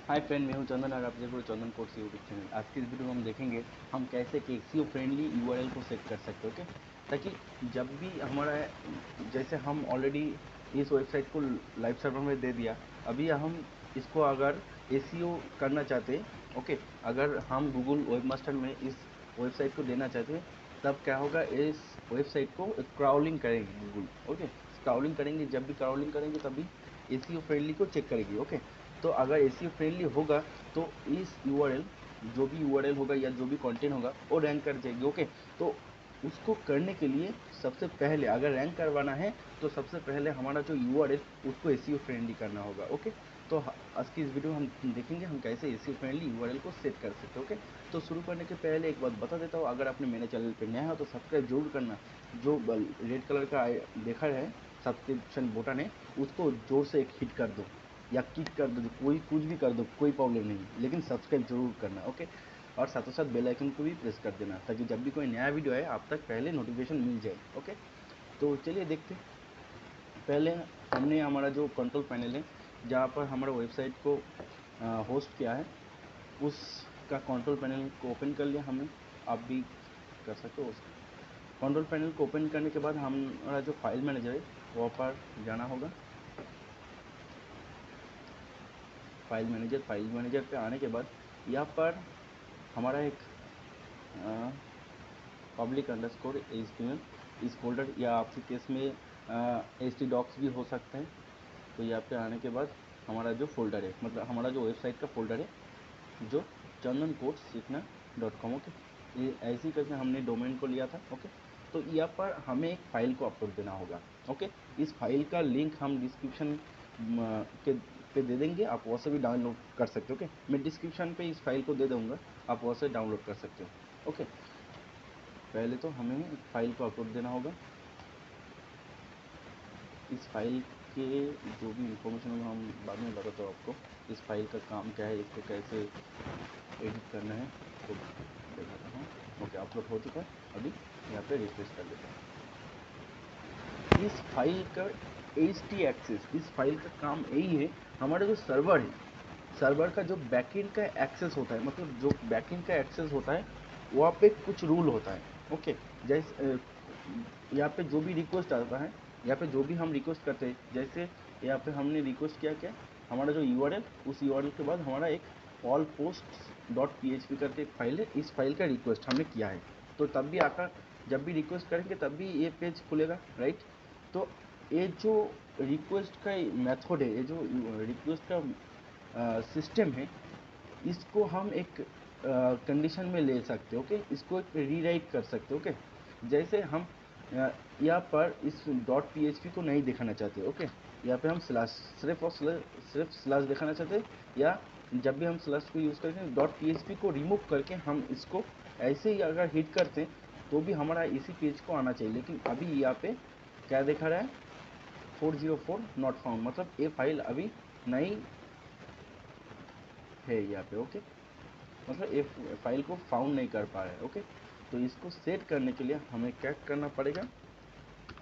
Hi friend, मैं हूं चंदन और आप देख रहे हो चंदन कोर्स यूट्यूब चैनल। आज की इस वीडियो में हम देखेंगे हम कैसे एक एसईओ फ्रेंडली यूआरएल को सेट कर सकते हैं। ओके, ताकि जब भी हमारा जैसे हम ऑलरेडी इस वेबसाइट को लाइव सर्वर में दे दिया, अभी हम इसको अगर एसईओ करना चाहते हैं, ओके, अगर हम गूगल वेबमास्टर में इस वेबसाइट को देना चाहते हैं, तब क्या होगा, इस वेबसाइट को क्राउलिंग करेंगे गूगल। ओके, क्राउलिंग करेंगे, जब भी क्राउलिंग करेंगे तभी एसईओ फ्रेंडली को चेक करेगी। ओके, तो अगर एसईओ फ्रेंडली होगा तो इस यूआरएल, जो भी यूआरएल होगा या जो भी कंटेंट होगा वो रैंक कर जाएगी। ओके, तो उसको करने के लिए सबसे पहले अगर रैंक करवाना है तो सबसे पहले हमारा जो यूआरएल उसको एसईओ फ्रेंडली करना होगा। ओके, तो आज की इस वीडियो में हम देखेंगे हम कैसे एसईओ फ्रेंडली यूआरएल को सेट कर सकते हैं। ओके, तो शुरू करने के पहले एक बात बता देता हूँ, अगर आपने मेरे चैनल पर नया हो तो सब्सक्राइब जरूर करना। जो रेड कलर का देखा है सब्सक्रिप्शन बटन है, उसको जोर से एक हिट कर दो या किक कर दो, कोई कुछ भी कर दो, कोई प्रॉब्लम नहीं, लेकिन सब्सक्राइब जरूर करना। ओके, और साथों साथ बेल आइकन को भी प्रेस कर देना ताकि जब भी कोई नया वीडियो आए आप तक पहले नोटिफिकेशन मिल जाए। ओके, तो चलिए देखते। पहले हमने हमारा जो कंट्रोल पैनल है, जहाँ पर हमारा वेबसाइट को होस्ट किया है, उसका कंट्रोल पैनल को ओपन कर लिया हमने। आप भी कर सकते हो। उसका कंट्रोल पैनल को ओपन करने के बाद हमारा जो फाइल मैनेजर है वहाँ पर जाना होगा। फाइल मैनेजर पे आने के बाद यहाँ पर हमारा एक पब्लिक अंडरस्कोर HTML इस फोल्डर, या आपके केस में htdocs भी हो सकता है। तो यहाँ पे आने के बाद हमारा जो फोल्डर है, मतलब हमारा जो वेबसाइट का फोल्डर है, जो चंदन कोर्स सीखना .com। ओके, ये ऐसे ही करके हमने डोमेन को लिया था। ओके, तो यहाँ पर हमें एक फ़ाइल को अपलोड देना होगा। ओके, इस फाइल का लिंक हम डिस्क्रिप्शन के पे दे देंगे, आप वहाँ से भी डाउनलोड कर सकते हो। ओके, मैं डिस्क्रिप्शन पे इस फाइल को दे दूँगा, आप वहाँ से डाउनलोड कर सकते हो। ओके, पहले तो हमें एक फ़ाइल को अपलोड देना होगा। इस फाइल के जो भी इंफॉर्मेशन होगा हम बाद में बताता हूँ आपको। इस फाइल का काम क्या है, इसको कैसे एडिट करना है, तो दिखाता हूँ। ओके, अपलोड हो चुका है। अभी यहाँ पे रिफ्रेश कर देता हूँ। इस फाइल का ht एक्सेस, इस फाइल का काम यही है, हमारा जो सर्वर है, सर्वर का जो बैकएंड का एक्सेस होता है, मतलब जो बैकएंड का एक्सेस होता है वहाँ पे कुछ रूल होता है। ओके, जैसे यहाँ पे जो भी रिक्वेस्ट आता है, यहाँ पे जो भी हम रिक्वेस्ट करते हैं, जैसे यहाँ पे हमने रिक्वेस्ट किया क्या, हमारा जो यूआरएल, उस यूआरएल के बाद हमारा एक ऑल पोस्ट .php करके एक फाइल है, इस फाइल का रिक्वेस्ट हमने किया है। तो तब भी आकर जब भी रिक्वेस्ट करेंगे तब भी ये पेज खुलेगा, राइट। तो ये जो रिक्वेस्ट का मेथड है, ये जो रिक्वेस्ट का सिस्टम है, इसको हम एक कंडीशन में ले सकते हैं। ओके, इसको एक रीराइट कर सकते हैं। ओके, जैसे हम यहाँ पर इस .php को नहीं दिखाना चाहते। ओके, यहाँ पे हम स्लैश, सिर्फ स्लैश दिखाना चाहते हैं, या जब भी हम स्लैश को यूज़ करते हैं .php को रिमूव करके हम इसको ऐसे ही अगर हिट करते हैं तो भी हमारा इसी पेज को आना चाहिए। लेकिन अभी यहाँ पे क्या दिखा रहा है, 404 नॉट फाउंड, मतलब ये फाइल अभी नहीं है यहाँ पे। ओके, मतलब ये फाइल को फाउंड नहीं कर पा रहा है। ओके, तो इसको सेट करने के लिए हमें क्या करना पड़ेगा,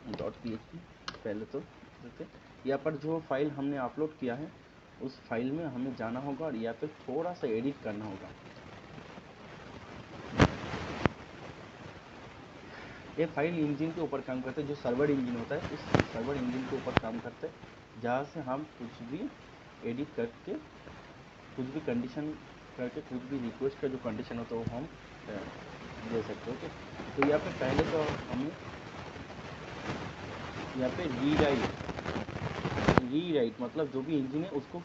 .php पहले तो जैसे यहाँ पर जो फाइल हमने अपलोड किया है उस फाइल में हमें जाना होगा और यहाँ पे थोड़ा सा एडिट करना होगा। ये फाइल इंजन के ऊपर काम करता है, जो सर्वर इंजन होता है उस सर्वर इंजन के ऊपर काम करता है, जहाँ से हम कुछ भी एडिट करके, कुछ भी कंडीशन करके, कुछ भी रिक्वेस्ट का जो कंडीशन होता है वो हम दे सकते हैं। ओके, तो यहाँ पे पहले तो हमें यहाँ पे रीराइट मतलब जो भी इंजन है उसको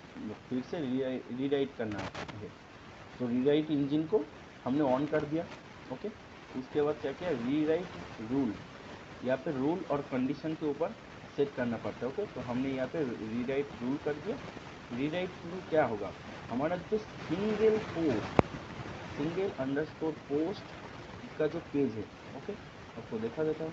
फिर से रीराइट करना है। तो रीराइट इंजन को हमने ऑन कर दिया। ओके, उसके बाद क्या किया, रीराइट रूल, यहाँ पे रूल और कंडीशन के ऊपर सेट करना पड़ता है। ओके, तो हमने यहाँ पे रीराइट रूल कर दिया। रीराइट रूल क्या होगा, हमारा जो सिंगल अंडरस्कोर पोस्ट का जो पेज है, ओके, आपको दिखा देता हूँ।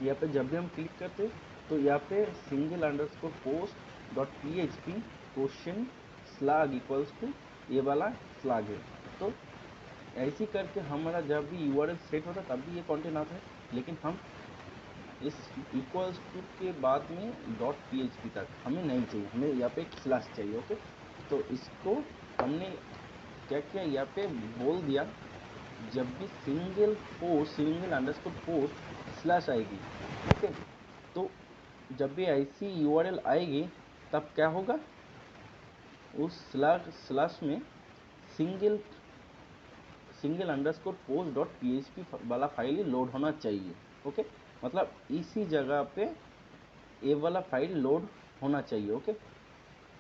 यहाँ पे जब भी हम क्लिक करते तो यहाँ पे single underscore post .php question slug equals to ये वाला स्लैग है। तो ऐसे करके हमारा जब भी यूआरएल सेट होता है तब भी ये कंटेंट आता है, लेकिन हम इस इक्वल्स टू के बाद में डॉट पीएचपी तक हमें नहीं चाहिए, हमें यहाँ पे एक स्लैश चाहिए। ओके, तो इसको हमने क्या किया, यहाँ पे बोल दिया जब भी सिंगल अंडरस्कोर पोस्ट स्लैश आएगी, ओके, तो जब भी ऐसी यूआरएल आएगी तब क्या होगा, उस स्लैश में single underscore post dot PHP वाला फाइल ही लोड होना चाहिए। ओके, मतलब इसी जगह पे ए वाला फाइल लोड होना चाहिए। ओके,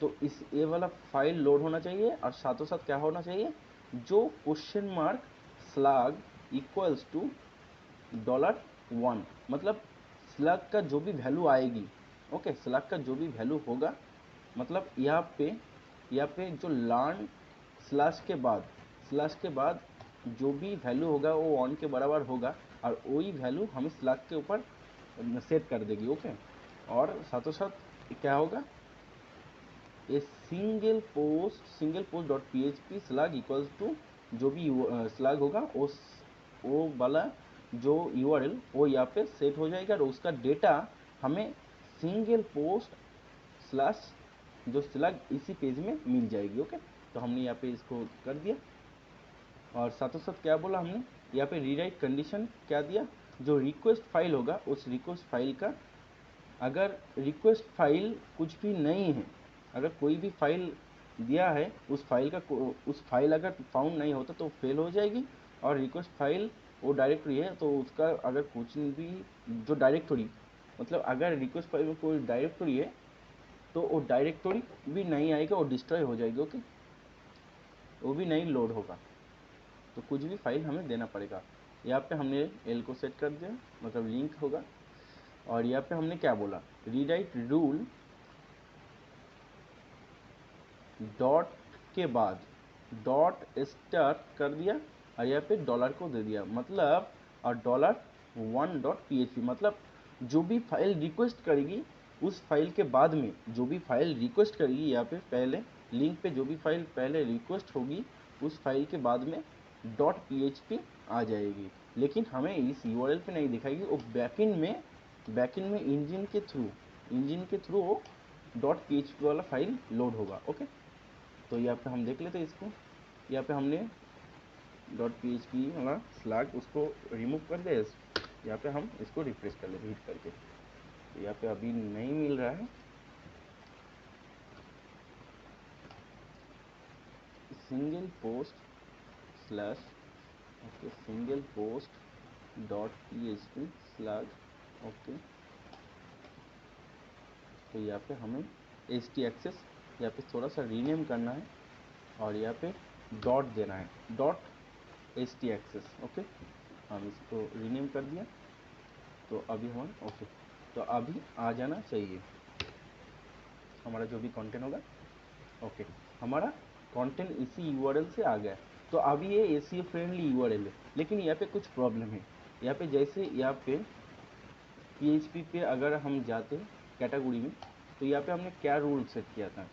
तो इस ए वाला फाइल लोड होना चाहिए और साथों साथ क्या होना चाहिए, जो question mark slug equals to $1, मतलब स्लैग का जो भी वैल्यू आएगी, ओके, स्लैग का जो भी वैल्यू होगा, मतलब यहाँ पे जो लर्न स्लैश के बाद जो भी वैल्यू होगा वो 1 के बराबर होगा और वही वैल्यू हमें स्लैग के ऊपर सेट कर देगी। ओके, और साथों साथ क्या होगा, a single post dot PHP slug equals to जो भी स्लैग होगा वो वाला जो यूआरएल वो यहाँ पे सेट हो जाएगा और उसका डेटा हमें सिंगल पोस्ट स्लैश जो स्लैग इसी पेज में मिल जाएगी। ओके, तो हमने यहाँ पे इसको कर दिया और साथों साथ क्या बोला हमने, यहाँ पे रीराइट कंडीशन क्या दिया, जो रिक्वेस्ट फाइल होगा उस रिक्वेस्ट फाइल का, अगर रिक्वेस्ट फाइल कुछ भी नहीं है, अगर कोई भी फाइल दिया है उस फाइल अगर फाउंड नहीं होता तो फेल हो जाएगी, और रिक्वेस्ट फाइल वो डायरेक्टरी है तो उसका अगर कुछ भी जो डायरेक्टरी, मतलब अगर रिक्वेस्ट फाइल में कोई डायरेक्टरी है तो वो डायरेक्टरी भी नहीं आएगा, वो डिस्ट्रॉय हो जाएगी। ओके, वो भी नहीं लोड होगा, तो कुछ भी फाइल हमें देना पड़ेगा। यहाँ पे हमने एल को सेट कर दिया, मतलब लिंक होगा, और यहाँ पे हमने क्या बोला, रीराइट रूल डॉट के बाद डॉट स्टार कर दिया और यहाँ पे डॉलर को दे दिया, मतलब और $1.php, मतलब जो भी फाइल रिक्वेस्ट करेगी उस फाइल के बाद में जो भी फाइल रिक्वेस्ट करेगी, यहाँ पे पहले लिंक पे जो भी फाइल पहले रिक्वेस्ट होगी उस फाइल के बाद में .php आ जाएगी, लेकिन हमें इस यूआरएल पे नहीं दिखाएगी, वो बैकएंड में इंजन के थ्रू वो .php वाला फाइल लोड होगा। ओके, तो यहाँ पे हम देख लेते हैं इसको, यहाँ पे हमने .php वाला स्लैग उसको रिमूव कर दिया, यहाँ पे हम इसको रिफ्रेश कर लेते हिट करके, तो यहाँ पे अभी नहीं मिल रहा है, single post slash okay single post .php slag okay, तो यहाँ पे हमें htaccess यहाँ पे थोड़ा सा रीनेम करना है और यहाँ पे डॉट देना है, .htaccess। ओके, हम इसको रीनेम कर दिया, तो अभी हम ओके, तो अभी आ जाना चाहिए हमारा जो भी कंटेंट होगा। ओके, हमारा कंटेंट इसी यूआरएल से आ गया, तो अभी ये एसीओ फ्रेंडली यूआरएल है, लेकिन यहाँ पे कुछ प्रॉब्लम है। यहाँ पे जैसे यहाँ पे पीएचपी पे अगर हम जाते कैटेगरी में, तो यहाँ पे हमने क्या रूल सेट किया था,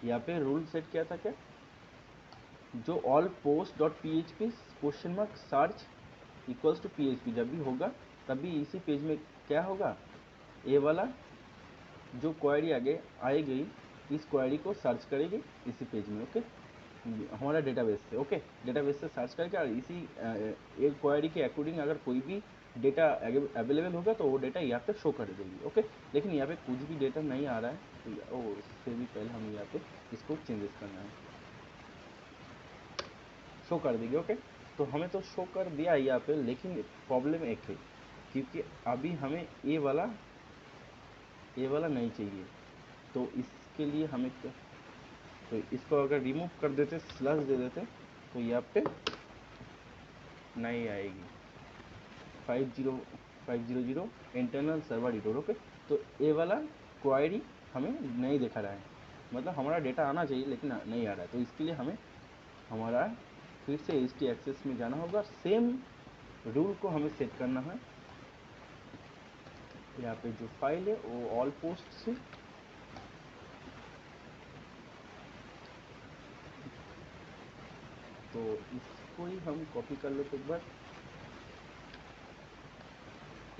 यहाँ पे रूल सेट किया था क्या, जो all post dot PHP question mark search equals to PHP जब भी होगा तभी इसी पेज में क्या होगा, ए वाला जो क्वेरी आगे आएगी इस क्वेरी को सर्च करेगी इसी पेज में। ओके, हमारा डेटाबेस से, ओके, डेटाबेस से सर्च करके और इसी एक क्वेरी के अकॉर्डिंग अगर कोई भी डेटा अवेलेबल होगा तो वो डेटा यहाँ पे शो कर देगी। ओके, लेकिन यहाँ पे कुछ भी डेटा नहीं आ रहा है, तो उससे भी पहले हम यहाँ पे इसको चेंजेस करना है, शो कर देगी। ओके, तो हमें तो शो कर दिया है यहाँ पे, लेकिन प्रॉब्लम एक है, क्योंकि अभी हमें ए वाला नहीं चाहिए, तो इसके लिए हमें क्या, तो इसको अगर रिमूव कर देते स्लैश दे देते तो यहाँ पे नहीं आएगी 50 इंटरनल सर्वर एरर। ओके, तो ये वाला क्वेरी हमें नहीं दिखा रहा है, मतलब हमारा डेटा आना चाहिए लेकिन नहीं आ रहा है, तो इसके लिए हमें हमारा फिर से htaccess में जाना होगा, सेम रूल को हमें सेट करना है। यहाँ पे जो फाइल है वो ऑल पोस्ट से, तो इसको ही हम कॉपी कर लेते एक बार,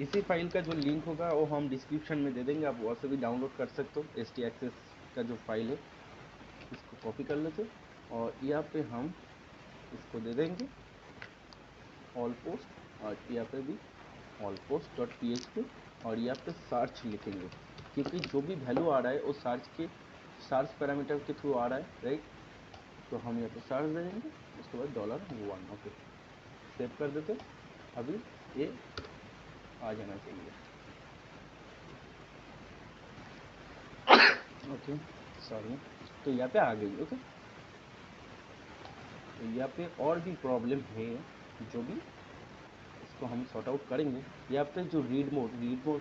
इसी फाइल का जो लिंक होगा वो हम डिस्क्रिप्शन में दे देंगे, आप वहाँ से भी डाउनलोड कर सकते हो। htaccess का जो फाइल है इसको कॉपी कर लेते और यहाँ पे हम इसको दे देंगे ऑल पोस्ट, और यहाँ पे भी ऑल पोस्ट डॉट php, और यहाँ पे सर्च लिखेंगे क्योंकि जो भी वैल्यू आ रहा है वो सर्च पैरामीटर के थ्रू आ रहा है, राइट। तो हम यहाँ पे सर्च दे देंगे, उसके बाद $1। ओके, सेव कर देते। अभी ये आ जाना चाहिए। ओके, सॉरी, तो यहाँ पे आ गई। ओके, तो यहाँ पे और भी प्रॉब्लम है जो भी इसको हम सॉर्ट आउट करेंगे। यहाँ पे जो रीड मोड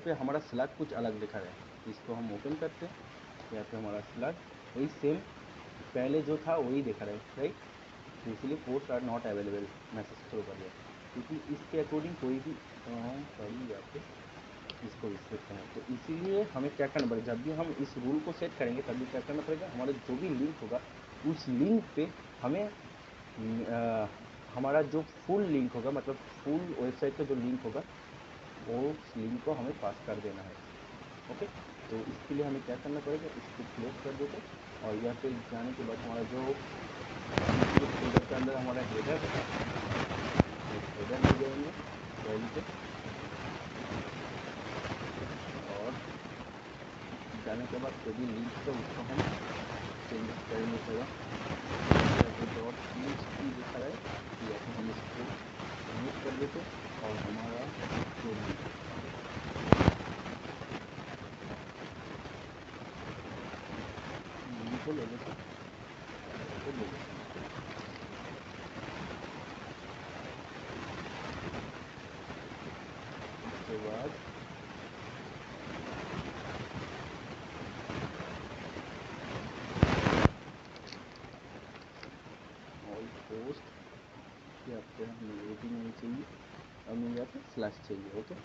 पे हमारा स्लैग कुछ अलग दिखा रहा है, इसको हम ओपन करते हैं। यहाँ पे हमारा स्लैग वही सेम पहले जो था वही दिखा रहा है, राइट। तो इसलिए post are not available message throw कर दिया, क्योंकि इसके अकॉर्डिंग कोई भी सॉरी यहाँ पे इसको भी सेट करना है। तो इसीलिए हमें क्या करना पड़ेगा, जब भी हम इस रूल को सेट करेंगे तब भी क्या करना पड़ेगा, हमारा जो भी लिंक होगा उस लिंक पे हमें हमारा जो फुल लिंक होगा, मतलब फुल वेबसाइट का जो लिंक होगा वो उस लिंक को हमें पास कर देना है। ओके, तो इसके लिए हमें क्या करना पड़ेगा, इसको क्लोज कर देते और यहाँ पे जाने के बाद हमारा जो फोल्डर के अंदर हमारा हेडर है, हेडर ले जाएंगे पहले पे, और जाने के बाद जो भी लिंक है उसको हम चेंजेस करेंगे थोड़ा। डॉट php दिखा रहा है, या तो हम इसको रिमूव कर देते और हमारा जो लिंक को ले लेते तो ले लेते। उसके बाद ऑल पोस्ट यहाँ पे हमें ये भी नहीं चाहिए, हमें यहाँ पे स्लैश चाहिए। ओके,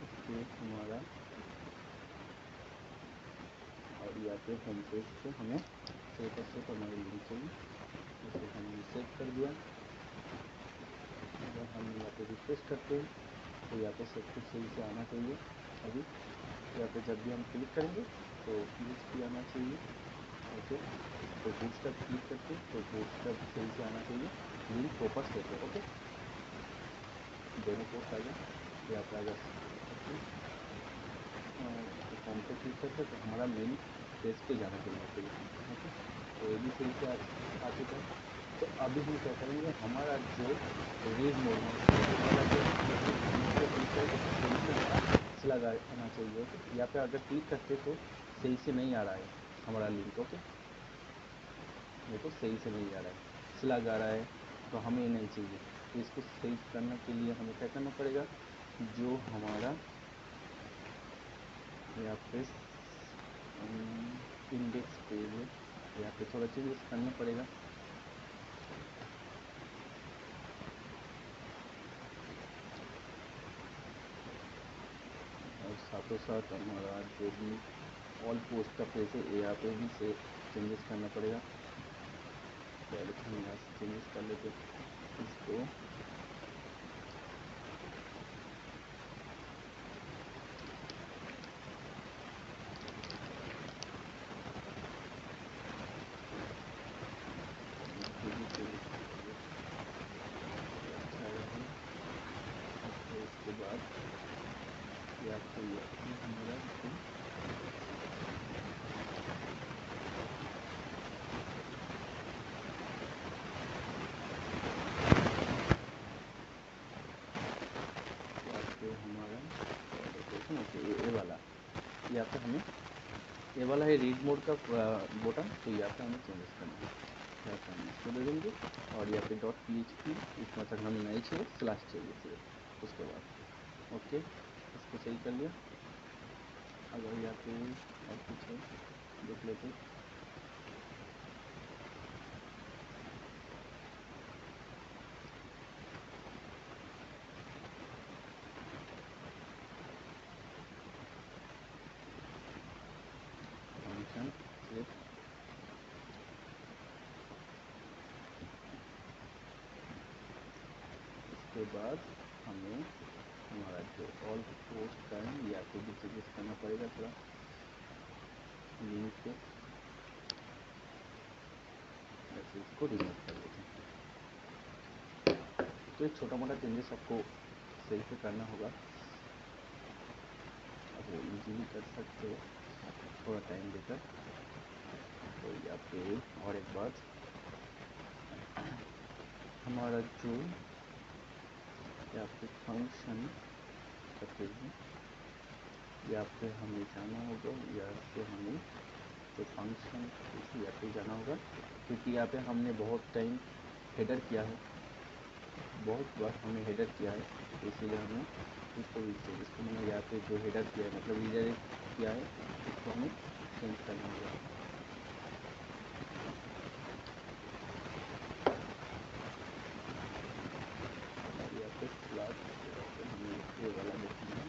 इसके हमारा और यहाँ पे होम पेज पे हमें सिर्फ हमारे लिंक चाहिए, इसको हमने सेव कर दिया। अगर हम यहाँ पे रिफ्रेश करते हैं तो यहाँ पे सब कुछ सही से आना चाहिए। अभी यहाँ पे जब भी हम क्लिक करेंगे तो PHP आना चाहिए। ओके, तो बूटस्ट्रैप क्लिक करते तो बूटस्ट्रैप सही से आना चाहिए, लिंक प्रॉपर सेट है। ओके, दोनों पोस्ट आ गए यहाँ पे आ गया। फॉर्म पे क्लिक करते तो हमारा मेन पेज पे जाना चाहिए। ओके, तो ये भी सही से आ चुका है। तो अभी हम क्या करेंगे, हमारा जो रीड मोड स्लैग आना चाहिए। ओके, यहाँ पे अगर क्लिक करते तो सही से नहीं आ रहा है हमारा लिंक। ओके, देखो सही से नहीं आ रहा है, स्लैग आ रहा है, तो हमें ये नहीं चाहिए। तो इसको सही करने के लिए हमें क्या करना पड़ेगा, जो हमारा यहाँ पे इंडेक्स पेज है यहाँ पे थोड़ा चेंजेस करना पड़ेगा। और साथों साथ हमारा जो भी ऑल पोस्ट का पेज है यहाँ पे भी से चेंजेस करना पड़ेगा। पहले तो हम यहाँ से चेंजेस कर लेते इसको। इसके बाद या तो हमारा हमारा ये वाला यहाँ पे हमें ये वाला है रीड मोड का बटन, तो यहाँ पे हमें चेंजेस करना है। यहाँ पे हम इसको दे देंगे और यहाँ पे डॉट PHP इतना तक हमें नहीं चाहिए, स्लैश चाहिए सिर्फ। उसके बाद ओके, इसको सही कर लिया। अगर यहाँ पे और कुछ है देख लेते। फंक्शन सेट उसके बाद हमें हमारा जो ऑल पोस्ट का है या तो भी चेंजेस करना पड़ेगा थोड़ा लिंक पे, बस इसको रिमूव कर लेते हैं। तो एक छोटा मोटा चेंजेस आपको सही से करना होगा, अब वो इजीली कर सकते हो थोड़ा टाइम देकर। तो यहाँ पे और एक बात, हमारा जो यहाँ पे फंक्शन करते हैं यहाँ पे हमें जाना होगा, यहाँ पे हमें जो फंक्शन यहाँ पे जाना होगा, क्योंकि यहाँ पे हमने बहुत टाइम हेडर किया है, बहुत बार हमने हेडर किया है, इसीलिए हमें इसको मैंने यहाँ पे जो हेडर किया है मतलब रीडायरेक्ट किया है इसको हमें चेंज करना होगा। यहाँ पे क्लास हमें ये वाला देखना है,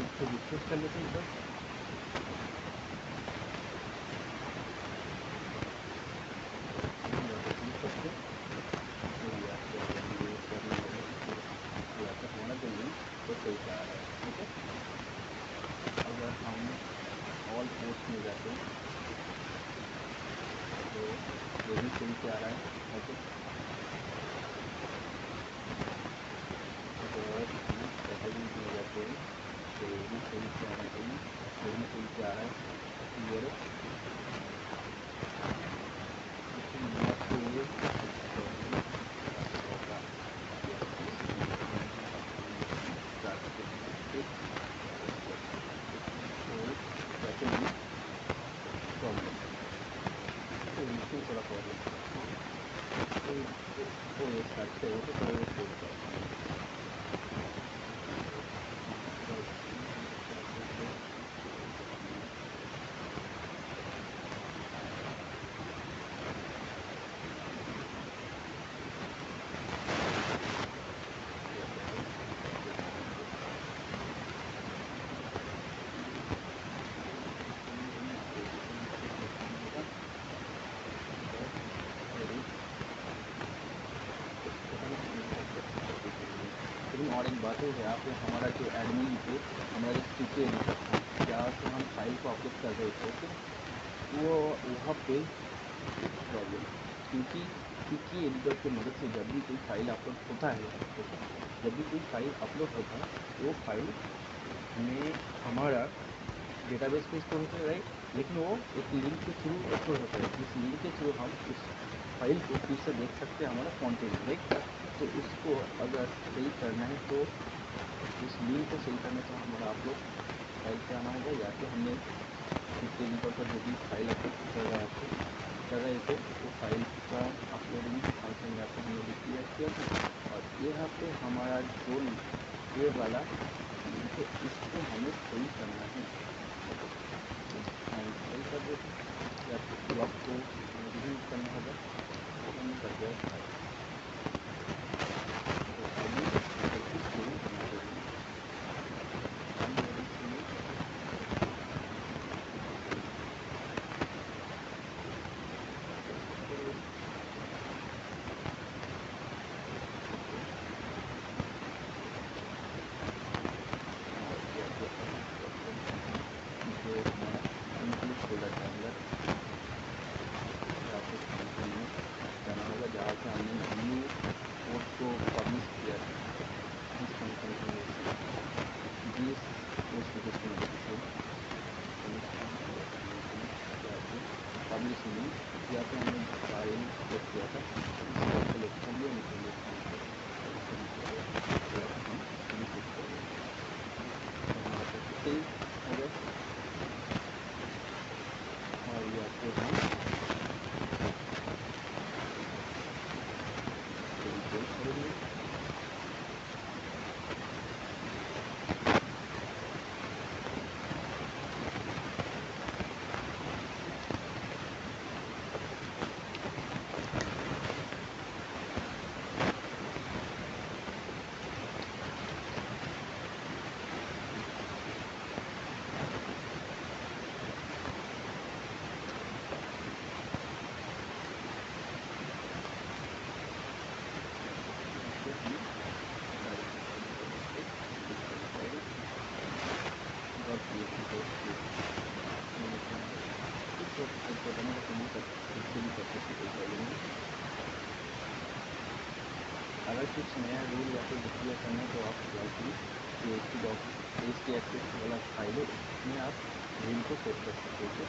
इसको रिफ्रेश कर लेते हैं एक बार। हमारा जो लिंक तो सही से आ रहा है, ठीक है। अगर हम ऑल पोस्ट में जाते हैं तो ये भी सही से आ रहा है, ओके। अगर हम पहले लिंक में जाते हैं तो ये भी सही से आना चाहिए, ये भी सही से आ रहा है, क्लियर है। थोड़ा प्रॉब्लम तो ये करते हो तो थोड़ा और एक बात है, यहाँ पे हमारा जो एडमिन पे हमारा जो सीके एडिटर था जहाँ से हम फाइल को अपलोड कर रहे थे, ओके, वो वहाँ पे प्रॉब्लम, क्योंकि सीके एडिटर की मदद से जब भी कोई फाइल अपलोड होता है, ओके, जब भी कोई फाइल अपलोड होता है वो फाइल में हमारा डेटाबेस पे स्टोर होता है, राइट, लेकिन वो एक लिंक के थ्रू स्टोर होता है, जिस लिंक के थ्रू हम उस फाइल को फिर से देख सकते हैं हमारा कंटेंट, राइट। तो इसको अगर सही करना है तो इस लिंक को सही करना तो हमारा आप लोग फाइल पे आना होगा, या फिर हमने एडिटर पर जो भी फाइल अपलोड कर रहे थे वो फाइल का अपलोडिंग फंक्शन यहाँ पे हमने डिक्लेयर किया था, और यहाँ पे हमारा जो ये वाला लिंक है इसको हमें सही करना है, हम सही कर देते या फिर ब्लॉक को रिमूव करना होगा, तो हमने कर दिया फाइल। जहाँ से हमने ये एच टी वाला फाइल है, इसमें आप रील को सेट कर सकते हो।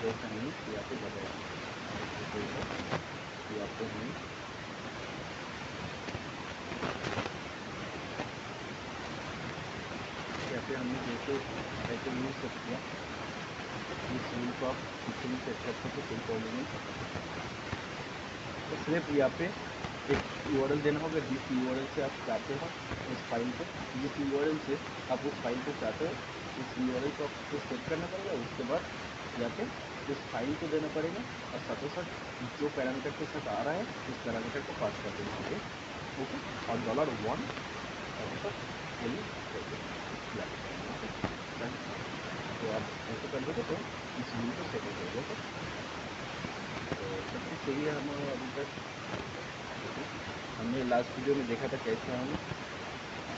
जैसा हमने यहाँ पे बताया यहाँ पे हमने जैसे टाइटल यूज सेट किया, इस रील को आप किसी भी सेट कर सकते कोई प्रॉब्लम नहीं। तो सिर्फ यहाँ पे एक URL देना होगा, जिस URL से आप चाहते हो उस फाइल को, जिस URL से आप उस फाइल को चाहते हो उस URL को आपको सेट करना पड़ेगा। उसके बाद जाके उस फाइल को देना पड़ेगा और साथों साथ जो पैरामीटर के साथ आ रहा है उस पैरामीटर को पास कर देना। ओके, और $1 तो आप ऐसे कर दोगे तो इस रील को सेट हो जाएगा। तो सब कुछ सही है हमारा अभी तक। हमने लास्ट वीडियो में देखा था कैसे हम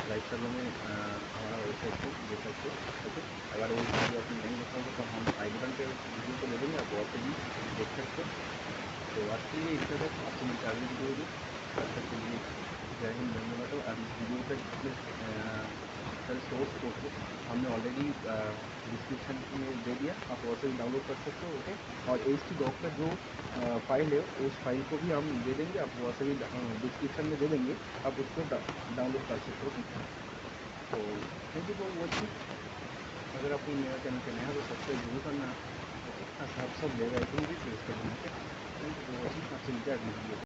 लाइव सर्वर में हमारा वेबसाइट को देख सकते हो। ओके, अगर वो वीडियो आपने नहीं देखा होगा तो हम आई बटन पे वीडियो को दे देंगे, आप वहाँ पे भी देख सकते हो। तो आज के लिए इतना तक, आपसे मिलकर अगली वीडियो होगी। तब तक के लिए जय हिंद, धन्यवाद। और इस वीडियो का जितने सर सोर्स कोड को हमने ऑलरेडी डिस्क्रिप्शन में दे दिया, आप वहाँ से भी डाउनलोड कर सकते हो। ओके, और htdoc का जो फाइल है उस फाइल को भी हम दे देंगे, आप वहाँ से भी डिस्क्रिप्शन में दे देंगे, आप उसको डाउनलोड कर सकते हो। तो थैंक यू फॉर वॉचिंग। अगर आप मेरा चैनल पे नया हो तो सब्सक्राइब जरूर करना। ओके, आप सब बेल आइकन भी प्रेस कर देना। थैंक यू फॉर वॉचिंग, आपसे मिलते हैं अगली वीडियो।